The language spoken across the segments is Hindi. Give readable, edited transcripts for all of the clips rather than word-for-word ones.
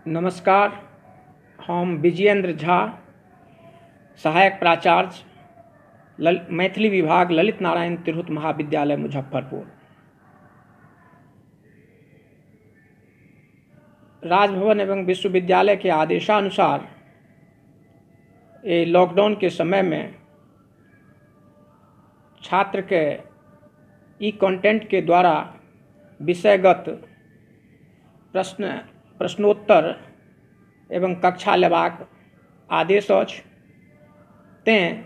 नमस्कार। हम विजयेंद्र झा, सहायक प्राचार्य मैथिली विभाग ललित नारायण तिरहुत महाविद्यालय मुजफ्फरपुर। राजभवन एवं विश्वविद्यालय के आदेशानुसार ये लॉकडाउन के समय में छात्र के ई कंटेंट के द्वारा विषयगत प्रश्नोत्तर एवं कक्षा लेबाक आदेश अछि। तेँ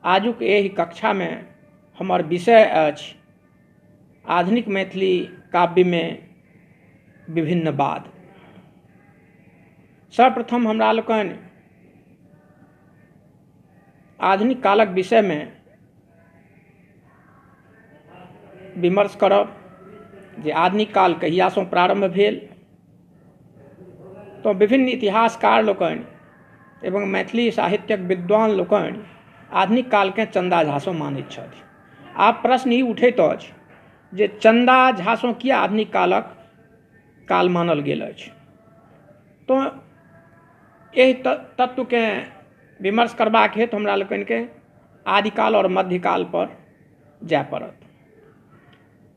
आजुक एहि कक्षा में हमर विषय अछि आधुनिक मैथिली काव्य में विभिन्न वाद। सर्वप्रथम हमरा लोकनि आधुनिक कालक विषय में विमर्श करब जे आधुनिक काल कहियासँ प्रारंभ भेल। तो विभिन्न इतिहासकार लोकनि एवं मैथिली साहित्यक विद्वान लोकनि आधुनिक काल के चंदा झासँ मानैत छथि। आब प्रश्न ई उठैत अछि जे चंदा झासँ किया आधुनिक कालक काल मानल गेल अछि। तो एहि तत्व के विमर्श करबाक हेतु हमरा लोकनि के आदिकाल और मध्यकाल पर जाय पड़त।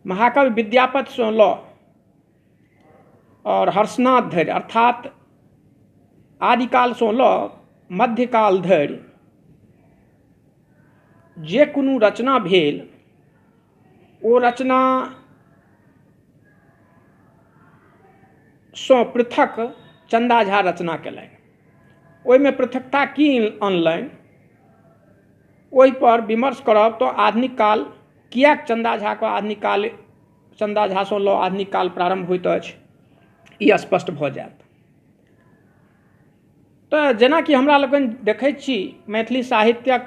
महाकवि विद्यापति सँ लऽ और हर्षनाथ धरि अर्थात आदिकाल सँ लऽ मध्यकाल धरि जे कोनो रचना भेल ओ रचना सँ पृथक चंदा झा रचना केलनि। ओहिमे पृथकता की अनलनि ओहि पर विमर्श करब तो आधुनिक काल किएक चंदा झा को आधुनिक काल चंदा झा सँ लऽ आधुनिक काल प्रारंभ होइत अछि ई स्पष्ट भऽ जायत। तो जेना कि हमरा लोगन देखैत छी मैथिली साहित्यक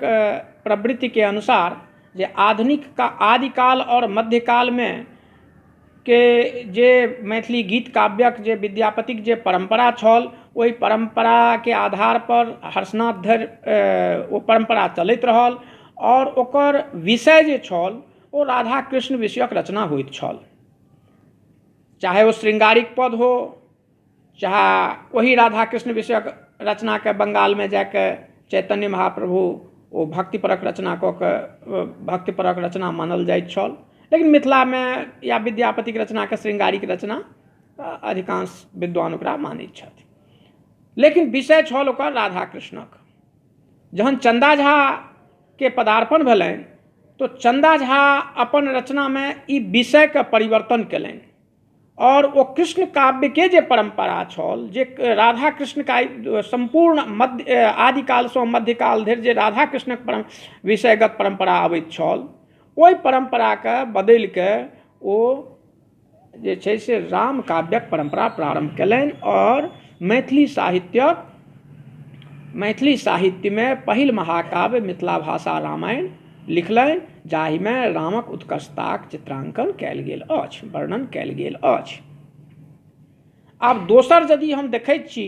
प्रवृत्ति के अनुसार जे आधुनिक का आदिकाल और मध्यकाल में के जे मैथिली गीत काव्यक जे विद्यापतिक जे परंपरा छल ओहि परंपरा के आधार पर हर्षनाथ धरि ओ परंपरा चलैत रहल और ओकर विषय जे छल ओ राधा कृष्ण विषयक रचना होइत छल। चाहे वो श्रृंगारिक पद हो चाहे वही राधा कृष्ण विषयक रचना के बंगाल में जाके चैतन्य महाप्रभु ओ भक्तिपरक रचना कऽ के भक्तिपरक रचना मानल जाइत छल। लेकिन मिथिला में या विद्यापतिक रचना के श्रृंगारिक रचना अधिकांश विद्वान ओकरा मानैत छथि। लेकिन विषय छल ओकर राधा कृष्णक। जहन चंदा झा के पदार्पण भेलनि तो चंदा झा अपन रचना में ई विषय के परिवर्तन केलनि और वो कृष्ण काव्य के जे परंपरा छल जे राधा कृष्ण का संपूर्ण मध्य आदिकाल से मध्यकाल धरि जे राधा कृष्णक विषयगत परंपरा अबैत छल ओहि परंपरा के बदलि के ओ जे छै से राम काव्यक परंपरा प्रारंभ केलनि और मैथिली साहित्य में पहिल महाकाव्य मिथिला भाषा रामायण लिखलनि जाहि में रामक उत्कृष्टताक चित्रांकन कयल गेल अछि, वर्णन कयल गेल अछि। आब दोसर यदि हम देखैत छी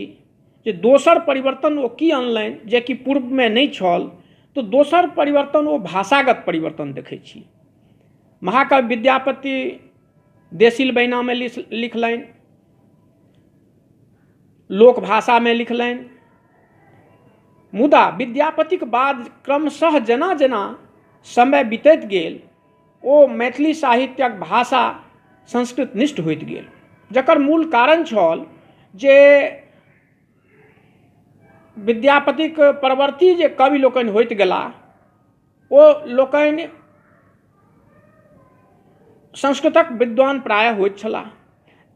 जे दोसर परिवर्तन ओ की अनलनि जे कि पूर्व में नहि छल तो दोसर परिवर्तन ओ भाषागत परिवर्तन देखैत छी। महाकवि विद्यापति देशील बैना में लिखलनि, लोक भाषा में लिखलनि, मुदा विद्यापतिक बाद क्रमशः जेना जेना समय बीतैत गेल ओ मैथिली साहित्यक भाषा संस्कृत निष्ठ होइत गेल। जकर मूल कारण छल जे विद्यापतिक परवर्ती जे कवि लोकनि होइत गेलाह ओ लोकनि संस्कृतक विद्वान प्रायः होइत छलाह।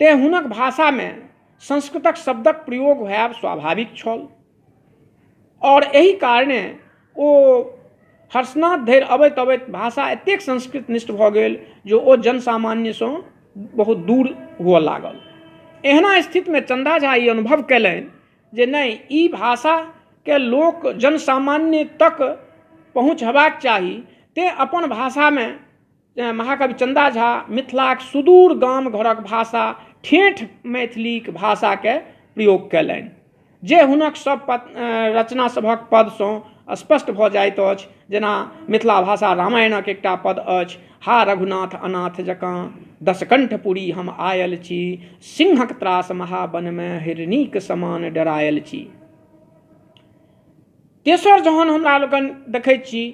तेँ हुनक भाषा में संस्कृतक शब्दक प्रयोग होयब स्वाभाविक छल और एहि कारणे ओ हर्षनाथ धरि अबैत अबैत भाषा एतेक संस्कृत निष्ठ भऽ गेल जो ओ जनसामान्य सँ बहुत दूर हुअ लागल। एहना स्थिति में चंदा झा ई अनुभव कयलनि जे नहीं ई भाषा के लोक जनसामान्य तक पहुँच हेबाक चाही। तेँ अपन भाषा में महाकवि चंदा झा मिथिलाक सुदूर गाम घरक भाषा ठेठ मैथिलीक भाषा के प्रयोग कयलनि जे हुनक सब रचना सभक पद सँ स्पष्ट भऽ जाइत अछि। जेना मिथिला भाषा रामायणक एकटा पद अछि, हा रघुनाथ अनाथ जकाँ दशकंठपुरी हम आयल छी, सिंहक त्रास महावनमे हिरनीक समान डरायल छी। तेसर जहन हमरा लोकनि देखैत छी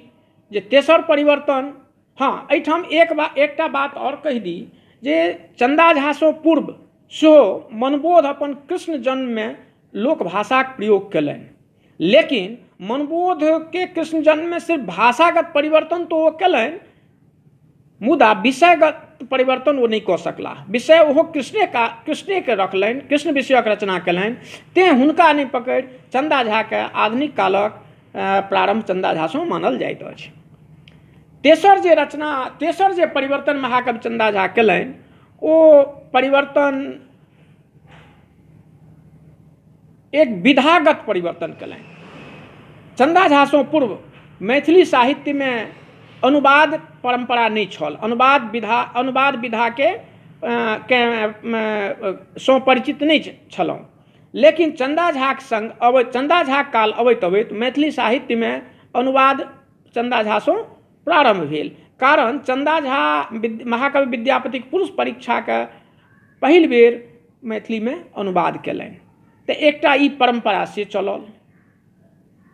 जे तेसर परिवर्तन, हाँ एहिठाम एकटा बात और कहि दी जे चंदा झासँ पूर्व सेहो मनबोध अपन कृष्ण जन्ममे लोक भाषाक प्रयोग कयलनि, लेकिन मनबोधके कृष्ण जन्ममे सिर्फ भाषागत परिवर्तन तो ओ कयलनि, मुदा विषयगत परिवर्तन वो नहीं कऽ सकलाह। विषय ओहो कृष्णेके रखलनि, कृष्ण विषयक रचना कयलनि, तेँ हुनका नहि पकड़ि चंदा झाके आधुनिक कालक प्रारंभ चंदा झासँ मानल जाइत अछि। तेसर जे परिवर्तन महाकवि चंदा झा कयलनि, ओ परिवर्तन एक विधागत परिवर्तन कयलनि। चंदा झासँ पूर्व मैथिली साहित्यमे अनुवाद परंपरा नहीं छल, अनुवाद विधाके सँ परिचित नहीं छलहुँ। लेकिन चंदा झाक संग चंदा झाक काल अबैत अबैत मैथिली साहित्यमे अनुवाद चंदा झासँ प्रारंभ भेल। कारण चंदा झा महाकवि विद्यापतिक पुरुष परीक्षाके पहिल बेर मैथिलीमे अनुवाद कयलनि, तऽ एकटा ई परंपरा से चलल।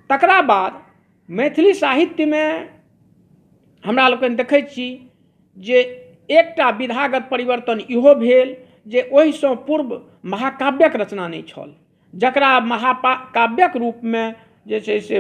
तकरा बाद मैथिली साहित्यमे हमरा लोकनि देखैत छी जे एकटा विधागत परिवर्तन इहो भेल जे ओहिसँ पूर्व महाकाव्यक रचना नहीं छल, जकरा महाकाव्यक रूपमे जे छै से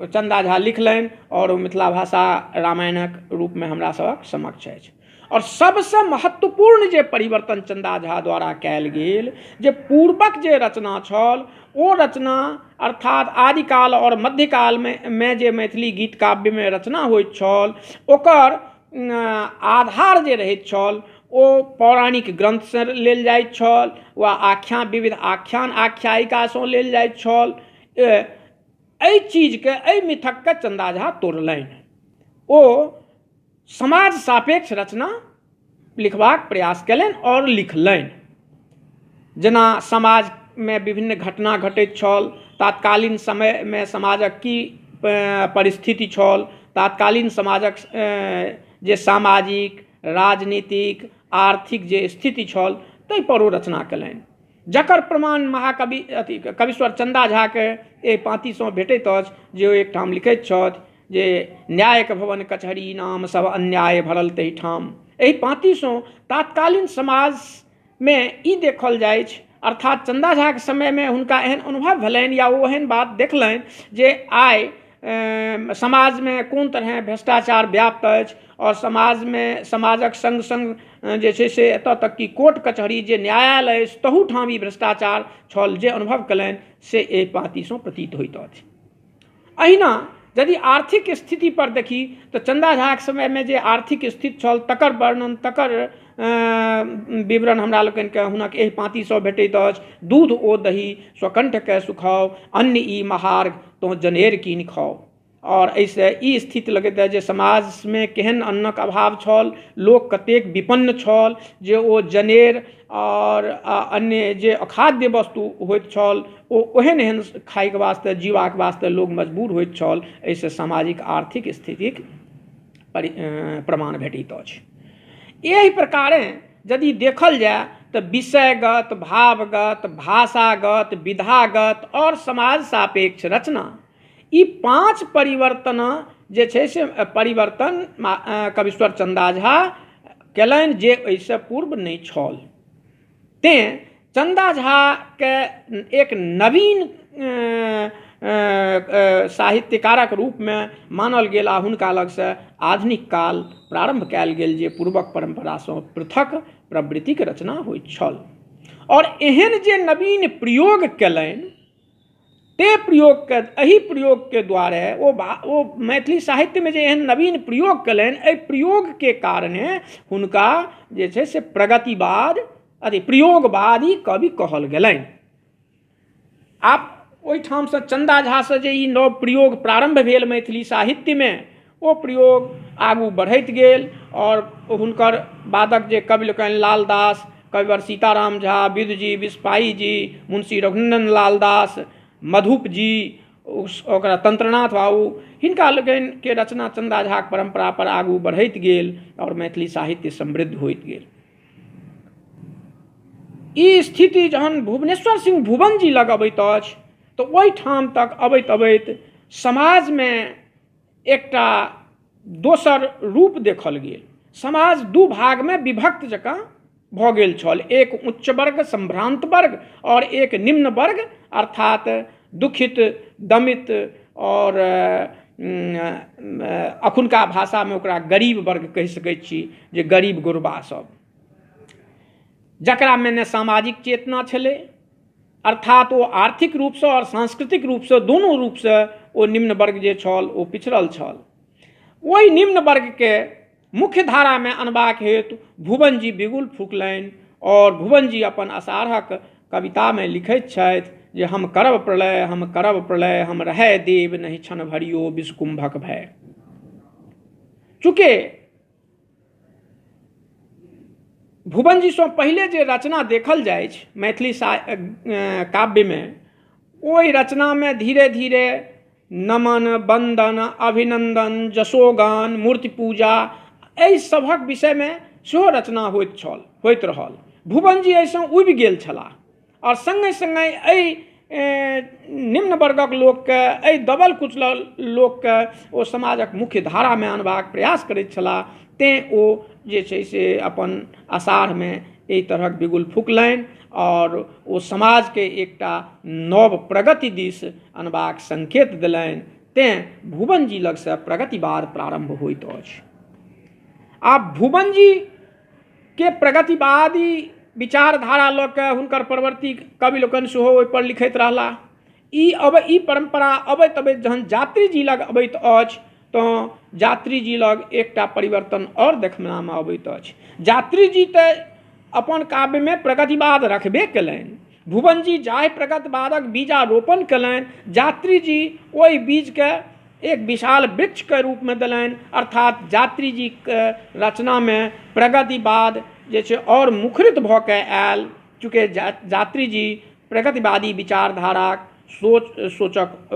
चंदा झा लिखलनि और मिथिला भाषा रामायणक रूपमे हमरा सभक समक्ष अछि। और सबसँ महत्वपूर्ण जे परिवर्तन चंदा झा द्वारा कयल गेल, जे पूर्वक जे रचना छल ओ रचना अर्थात आदिकाल और मध्यकालमे जे मैथिली गीत काव्यमे रचना होइत छल, ओकर आधार जे रहैत छल ओ पौराणिक ग्रंथसँ लेल जाइत छल वा विविध आख्यान आख्यायिकासँ लेल जाइत छल। एहि चीजके, एहि मिथकके चंदा झा तोड़लनि। ओ समाज सापेक्ष रचना लिखबाक प्रयास कयलनि और लिखलनि। जेना समाजमे विभिन्न घटना घटैत छल, तात्कालीन समयमे समाजक की परिस्थिति छल, तात्कालीन समाजक जे सामाजिक राजनीतिक आर्थिक जे स्थिति छल, ताहि पर ओ रचना कयलनि, जकर प्रमाण कविश्वर चंदा झाके एहि पाँतिसँ भेटैत अछि, जे ओ एकठाम लिखैत छथि जे न्यायक भवन कचहरी नाम सब अन्याय भरल तहि ठाम। एहि पाँतिसँ तात्कालीन समाजमे ई देखल जाइ छै, अर्थात चंदा झाके समयमे हुनका एहन अनुभव भेलनि या ओ एहन बात देखलनि जे आइ समाजमे कोन तरह भ्रष्टाचार व्याप्त अछि और समाजक संग संग जे छै से एतऽ तक कि कोर्ट कचहरी जे न्यायालय अछि तहू ठाम ई भ्रष्टाचार छल, जे अनुभव कयलनि से एहि पाँतिसँ प्रतीत होइत अछि। अहिना यदि आर्थिक स्थिति पर देखी तऽ चंदा झाक समयमे जे आर्थिक स्थिति छल तकर वर्णन, तकर विवरण हमरा लोकनिके हुनक एहि पाँतिसँ भेटैत अछि। दूध ओ दही स्वकंठके सुखाओ, अन्न ई महार्घ तो जनेर कीन खाओ। और एहिसँ ई स्थिति लगैत अछि जे समाजमे केहन अन्नक अभाव छल, लोक कतेक विपन्न छल जे ओ जनेर और अन्य जे अखाद्य वस्तु होइत छल ओ ओहन एहन खाइके वास्ते, जीवाक वास्ते लोक मजबूर होइत छल। एहिसँ सामाजिक आर्थिक स्थितिक प्रमाण भेटैत अछि। एहि प्रकारे यदि देखल जाय तऽ विषयगत, भावगत, भाषागत, विधागत और समाज सापेक्ष रचना, ई 5 परिवर्तन जे छै से परिवर्तन कविश्वर चंदा झा कयलनि जे एहिसँ पूर्व नहीं छल। तेँ चंदा झाके एक नवीन साहित्यकारक रूपमे मानल गेल आ हुनका लगसँ आधुनिक काल प्रारंभ कयल गेल, जे पूर्वक परंपरासँ पृथक प्रवृत्तिक रचना होइत छल। और एहन जे नवीन प्रयोग कयलनि, एहि प्रयोगके द्वारे ओ मैथिली साहित्यमे जे एहन नवीन प्रयोग कयलनि, एहि प्रयोगके कारणे हुनका जे छै से प्रयोगवादी कवि कहल गेलनि। आब ओहिठामसँ चंदा झासँ जे ई नव प्रयोग प्रारंभ भेल मैथिली साहित्यमे, ओ प्रयोग आगू बढ़ैत गेल और हुनकर बादक जे कवि लोकनि लाल दास, कविवर सीताराम झा, विदुजी, बिस्पाही जी, मुंशी रघुनंदन लाल दास, मधुप जी, ओकरा तंत्रनाथ बाबू हिनका लोकनिके रचना चन्दा झाक परम्परा पर आगू बढ़ैत गेल और मैथिली साहित्य समृद्ध होइत गेल। ई स्थिति जहन भुवनेश्वर सिंह भुवन जी लग अबैत अछि तऽ ओहिठाम तक अबैत अबैत समाजमे एकटा दोसर रूप देखल गेल। समाज दू भागमे विभक्त जकाँ भऽ गेल छल, एक उच्च वर्ग संभ्रांत वर्ग और एक निम्न वर्ग अर्थात दुखित दमित और अखुनका भाषामे ओकरा गरीब वर्ग कहि सकैत छी, जे गरीब गुरबा सब, जकरामे ने सामाजिक चेतना छलै, अर्थात ओ आर्थिक रूपसँ और सांस्कृतिक रूपसँ दुनू रूपसँ ओ निम्न वर्ग जे छल ओ पिछड़ल छल। ओहि निम्न वर्गके मुख्य धारामे अनबाक हेतु भुवन जी बिगुल फूकलनि और भुवन जी अपन असारहक कवितामे लिखैत छथि जे हम करब प्रलय, हम करब प्रलय, हम रहय देव नहि क्षण भरियो विषकुंभक भय। चूँकि भुवन जी सँ पहिले जे रचना देखल जाइ छै मैथिली काव्यमे, ओहि रचनामे धीरे धीरे नमन, वंदन, अभिनंदन, जशोगान, मूर्ति पूजा एहि सभक विषयमे सेहो रचना होइत रहल। भुवन जी एहिसँ उबि गेल छलाह और संगे संगे एहि निम्न वर्गक लोकके, एहि दबल कुचलल लोकके ओ समाजक मुख्य धारामे आनबाक प्रयास करैत छलाह। तेँ ओ जे छै से अपन आषाढ़मे एहि तरहक बिगुल फूकलनि और ओ समाजके एकटा नव प्रगति दिस अनबाक संकेत देलनि। तेँ भुवन जी लगसँ प्रगतिवाद प्रारंभ होइत अछि। आब भुवन जी के प्रगतिवादी विचारधारा लऽ कऽ हुनकर परवर्ती कवि लोकनि सेहो ओहिपर लिखैत रहलाह। ई परंपरा अबैत अबैत जहन यात्री जी लग अबैत अछि तऽ यात्री जी लग एकटा परिवर्तन और देखबामे अबैत अछि। यात्री जी तऽ अपन काव्यमे प्रगतिवाद रखबे कयलनि, भुवन जी जाहि प्रगतिवादक बीजारोपण कयलनि, यात्री जी ओहि बीजके एक विशाल वृक्षके रूपमे देलनि, अर्थात यात्री जीके रचनामे प्रगतिवाद जे छै और मुखरित भऽ कऽ आयल। चूँकि यात्री जी प्रगतिवादी विचारधाराक सोचक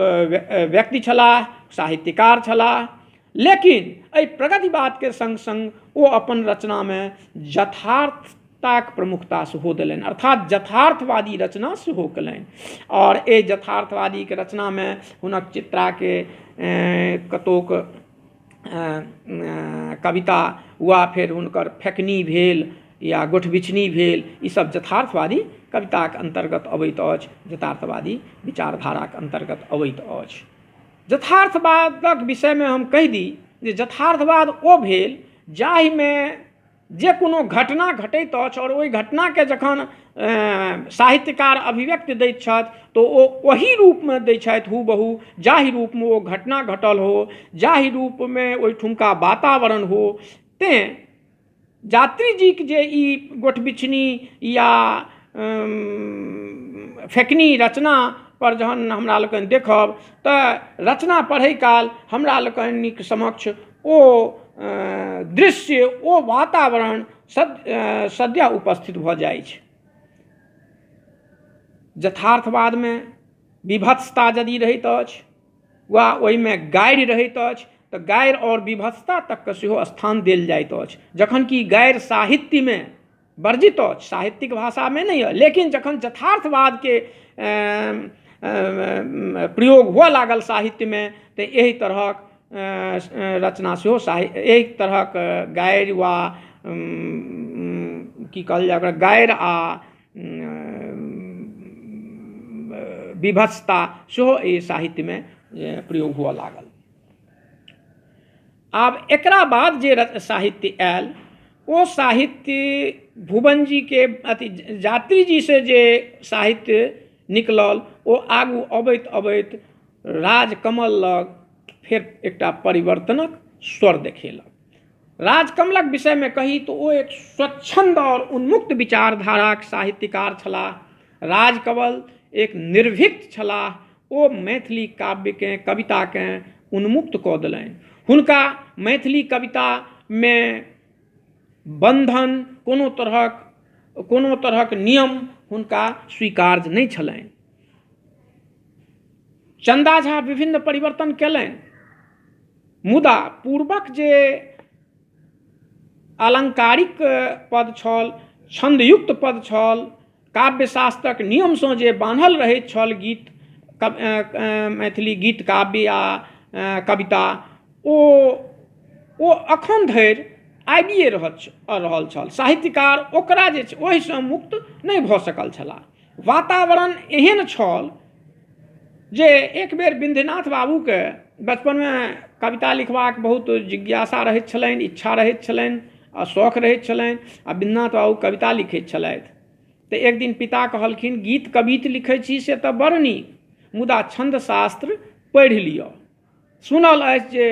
व्यक्ति छलाह, साहित्यकार छलाह, लेकिन एहि प्रगतिवादके संग संग ओ अपन रचनामे यथार्थताक प्रमुखता सेहो देलनि, अर्थात यथार्थवादी रचना सेहो कयलनि। और एहि यथार्थवादीके रचनामे हुनक चित्राके कतौक कविता वा फेर हुनकर फेकनी भेल या गोठबिछनी भेल, ईसभ यथार्थवादी कविताक अंतर्गत अबैत अछि, यथार्थवादी विचारधाराक अंतर्गत अबैत अछि। यथार्थवादक विषयमे हम कहि दी जे यथार्थवाद ओ भेल जाहिमे जे कोनो घटना घटैत अछि और ओहि घटनाके जखन साहित्यकार अभिव्यक्ति दैत छथि तऽ ओ ओही रूपमे दैत छथि हूबहू, जाहि रूपमे ओ घटना घटल हो, जाहि रूपमे ओहिठुमका वातावरण हो। तेँ यात्री जीके जे ई गोठबिछनी या फेकनी रचना पर जहन हमरा लोकनि देखब तऽ रचना पढ़ै काल हमरा लोकनिक समक्ष ओ दृश्य, ओ वातावरण सद्य उपस्थित भऽ जाइ छै। यथार्थवादमे विभत्सता यदि रहैत अछि वा ओहिमे गारि रहैत अछि तऽ गारि और विभत्सता तकके सेहो स्थान देल जाइत अछि, जखन कि गारि साहित्यमे वर्जित अछि, साहित्यिक भाषामे नहीं है। लेकिन जखन यथार्थवादके प्रयोग हुअ लागल साहित्यमे तऽ एहि तरहक रचना सेहो एहि तरहक गारि वा की कहल जाय ओकरा, गारि आ विभत्सता सेहो एहि साहित्यमे प्रयोग हुअ लागल। आब एकरा बाद जे साहित्य आयल ओ साहित्य भुवन जीके अथी यात्री जी से जे साहित्य निकलल ओ आगू अबैत अबैत राजकमल लग फेर एकटा परिवर्तनक स्वर देखेलक। राजकमलक विषयमे कही तऽ ओ एक स्वच्छंद और उन्मुक्त विचारधाराक साहित्यकार छलाह। राजकमल एक निर्भीक छलाह, ओ मैथिली काव्यकेँ, कविताकेँ उन्मुक्त कऽ देलनि। हुनका मैथिली कवितामे बंधन, कोनो तरहक नियम हुनका स्वीकार्य नहि छलनि। चंदा झा विभिन्न परिवर्तन केलनि, मुदा पूर्वक जे अलंकारिक पद छल, छंदयुक्त पद छल, काव्यशास्त्रक नियमसँ जे बान्हल रहैत छल गीत, मैथिली गीत काव्य आ कविता, ओ अखन धरि आबिए रहल छल। साहित्यकार ओकरा जे ओहिसँ मुक्त नहि भऽ सकल छलाह। वातावरण एहन छल जे एक बेर बिन्ध्यनाथ बाबूके बचपनमे कविता लिखबाक बहुत जिज्ञासा रहैत छलनि, इच्छा रहैत छलनि आ शौक रहैत छलनि, आ बिन्ध्यनाथ बाबू कविता लिखैत छलथि। तऽ एक दिन पिता कहलखिन, गीत कवित लिखै छी से तऽ बड़ नीक, मुदा छंद शास्त्र पढ़ि लिअ। सुनल अछि जे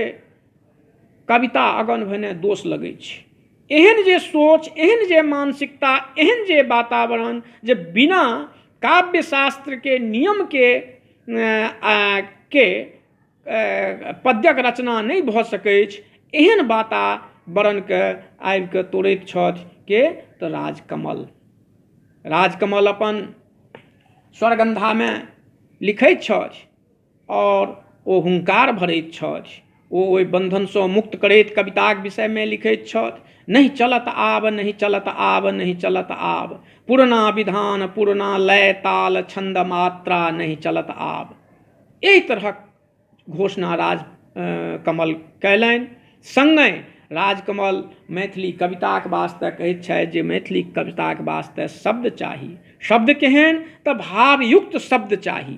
कविता अगन भने दोष लगै छै। एहन जे सोच, एहन जे मानसिकता, एहन जे वातावरण जे बिना काव्य शास्त्र के नियम के पद्यक रचना नहीं भऽ सकैछ, एहन वातावरण के आबि कऽ तोड़ैत छथि के तऽ राजकमल। राजकमल अपन स्वरगंधा में लिखैत छथि और ओ हुंकार भरैत छथि। ओ ओहि बंधनसँ मुक्त करैत कविताक विषयमे लिखैत छथि, नहीं चलत आब, नहीं चलत आब, नहीं चलत आब, पुरना विधान, पुरना लय ताल छंद मात्रा, नहीं चलत आब। एहि तरहक घोषणा राजकमल कयलनि। संगहि राजकमल मैथिली कविताक वास्ते कहैत छथि जे मैथिली कविताक वास्ते शब्द चाही। शब्द केहन तऽ भावयुक्त शब्द चाही।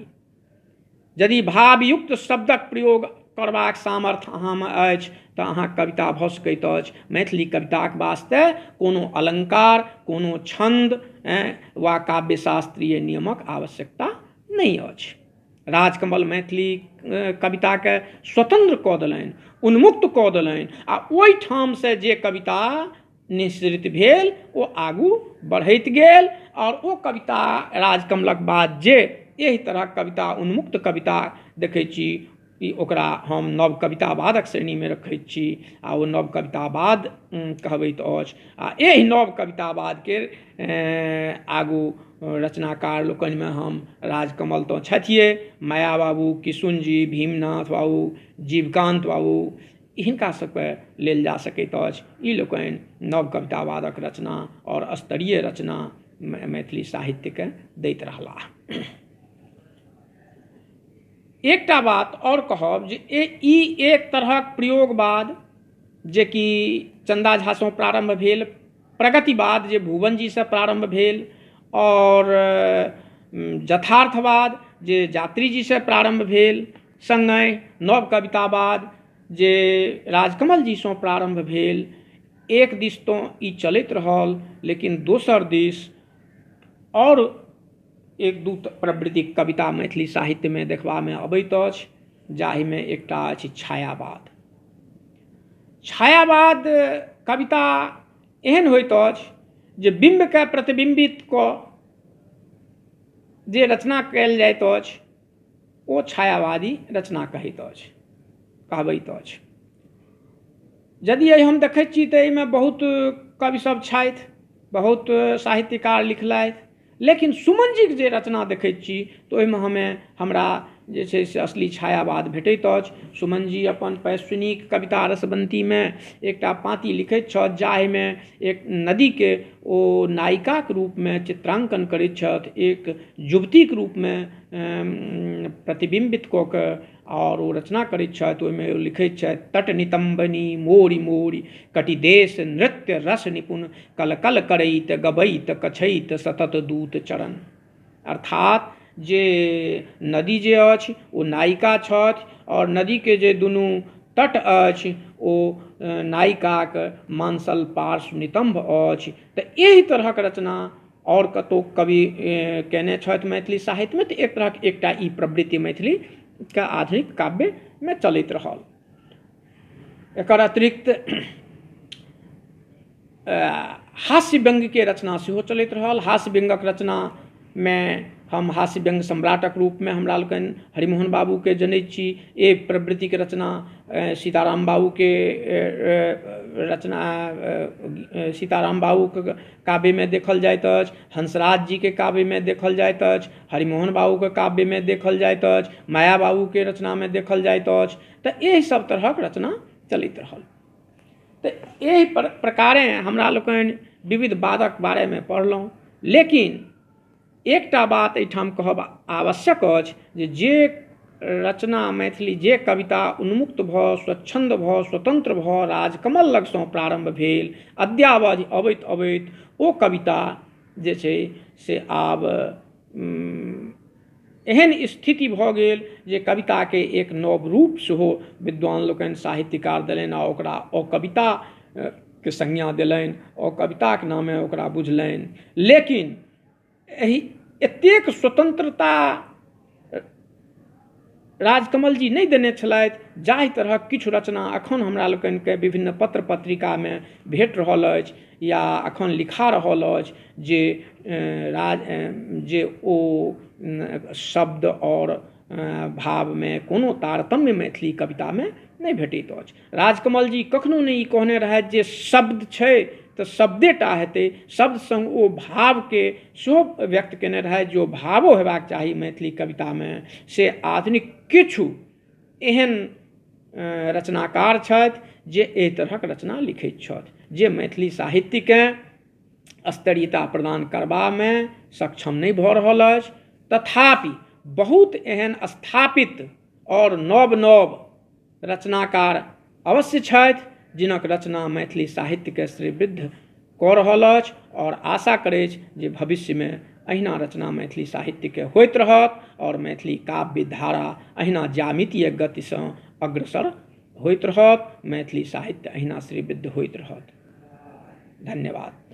यदि भावयुक्त शब्दक प्रयोग करबाक सामर्थ्य अहाँमे अछि तऽ अहाँ कविता भऽ सकैत अछि। मैथिली कविताक वास्ते कोनो अलंकार, कोनो छंद वा काव्यशास्त्रीय नियमक आवश्यकता नहीं अछि। राजकमल मैथिली कविताके स्वतंत्र कऽ देलनि, उन्मुक्त कऽ देलनि, आ ओहिठाम से जे कविता निःसृत भेल ओ आगू बढ़ैत गेल। और ओ कविता राजकमलक बाद जे एहि तरहक कविता, उन्मुक्त कविता देखै छी, ई ओकरा हम नव कवितावादक श्रेणीमे रखैत छी, आ ओ नव कवितावाद कहबैत अछि। आ एहि नव कवितावादके आगू रचनाकार लोकनिमे हम राजकमल तऽ छथिए, माया बाबू, किशुन जी, भीमनाथ बाबू, जीवकांत बाबू, हिनका सबके लेल जा सकैत अछि। ई लोकनि नव कवितावादक रचना और स्तरीय रचना मैथिली साहित्यके दैत रहलाह। एकटा बात और कहब जे ई एक तरहक प्रयोगवाद जे कि चंदा झासँ प्रारंभ भेल, प्रगतिवाद जे भुवन जी से प्रारंभ भेल, और यथार्थवाद जे यात्री जी से प्रारंभ भेल, संगहि नव कवितावाद जे राजकमल जी से प्रारंभ भेल। एक दिस तो ई चलैत रहल, लेकिन दोसर दिस और एक दू प्रवृत्तिक कविता मैथिली साहित्य में देखबा में अबैत अछि, जाहिमे एकटा अछि छायावाद। छायावाद कविता एहन होइत अछि जे बिंबके प्रतिबिंबित कऽ जे रचना कयल जाइत अछि ओ छायावादी रचना कहैत अछि, कहबैत अछि। यदि हम देखैत छी तऽ एहिमे बहुत कवि सब छथि, बहुत साहित्यकार लिखलथि, लेकिन सुमन जीके जे रचना देखैत छी तऽ ओहिमे हमरा जे छै से असली छायावाद भेटैत अछि। सुमन जी अपन पैश्विनीक कविता रसवंतीमे एकटा पाँति लिखैत छथि, जाहिमे एक नदीके ओ नायिकाक रूपमे चित्रांकन करैत छथि, एक युवतीक रूपमे प्रतिबिंबित कऽ कऽ और ओ रचना करैत छथि। ओहिमे लिखैत छथि, तट नितंबनी मोरी मोरी कटिदेश नृत्य रस निपुण कल कल करैत गबैत कछैत सतत दूत चरण। अर्थात जे नदी जे अछि ओ नायिका छथि, और नदीके जे दुनू तट अछि ओ नायिकाक मांसल पार्श्व नितंब अछि। तऽ एहि तरहक रचना और कतौ कवि केने छथि मैथिली साहित्यमे, तऽ एक तरहक एकटा ई प्रवृत्ति मैथिलीके आधुनिक काव्यमे चलैत रहल। एकर अतिरिक्त हास्य व्यंग्यके रचना सेहो चलैत रहल। हास्य व्यंग्यक रचनामे हम हास्य व्यंग सम्राटक रूपमे हमरा लोकनि हरिमोहन बाबूके जनैत छी। ए प्रवृत्तिके रचना सीताराम बाबूके रचना सीताराम बाबूके काव्यमे देखल जाइत अछि, हंसराज जीके काव्यमे देखल जाइत अछि, हरिमोहन बाबूके काव्यमे देखल जाइत अछि, माया बाबूके रचनामे देखल जाइत अछि। तऽ एहि सब तरहक रचना चलैत रहल। तऽ एहि प्रकारे हमरा लोकनि विविध वादक बारेमे पढ़लहुँ। लेकिन एकटा बात एहिठाम कहब आवश्यक अछि जे रचना मैथिली, जे कविता उन्मुक्त भऽ, स्वच्छन्द भऽ, स्वतंत्र भऽ राजकमल लगसँ प्रारंभ भेल, अद्यावधि अबैत अबैत ओ कविता जे छै से आब एहन स्थिति भऽ गेल जे कविताके एक नव रूप सेहो विद्वान लोकनि साहित्यकार देलनि आ ओकरा अकविताके संज्ञा देलनि, अकविताक नामे ओकरा बुझलनि। लेकिन एहि एतेक स्वतंत्रता राजकमल जी नहीं देने छलथि, जाहि तरहक किछु रचना अखन हमरा लोकनिके विभिन्न पत्र पत्रिकामे भेट रहल अछि या अखन लिखा रहल अछि, जे ओ शब्द और भावमे कोनो तारतम्य मैथिली कवितामे नहीं भेटैत अछि। राजकमल जी कखनो नहीं ई कहने रहथि जे शब्द छै तऽ शब्देटा हेतै, शब्द संग ओ भावके सेहो व्यक्त केने रहथि, जो भावो हेबाक चाही मैथिली कवितामे। से आधुनिक किछु एहन रचनाकार छथि जे एहि तरहक रचना लिखैत छथि, जे मैथिली साहित्यकेँ स्तरीयता प्रदान करबामे सक्षम नहीं भऽ रहल अछि। तथापि बहुत एहन स्थापित और नव नव रचनाकार अवश्य छथि, जिनक रचना मैथिली साहित्यके श्रीवृद्ध कऽ रहल अछि, और आशा करैत छी जे भविष्यमे अहिना रचना मैथिली साहित्यके होइत रहत और मैथिली काव्य धारा अहिना ज्यामितीय गतिसँ अग्रसर होइत रहत, मैथिली साहित्य अहिना श्रीवृद्ध होइत रहत। धन्यवाद।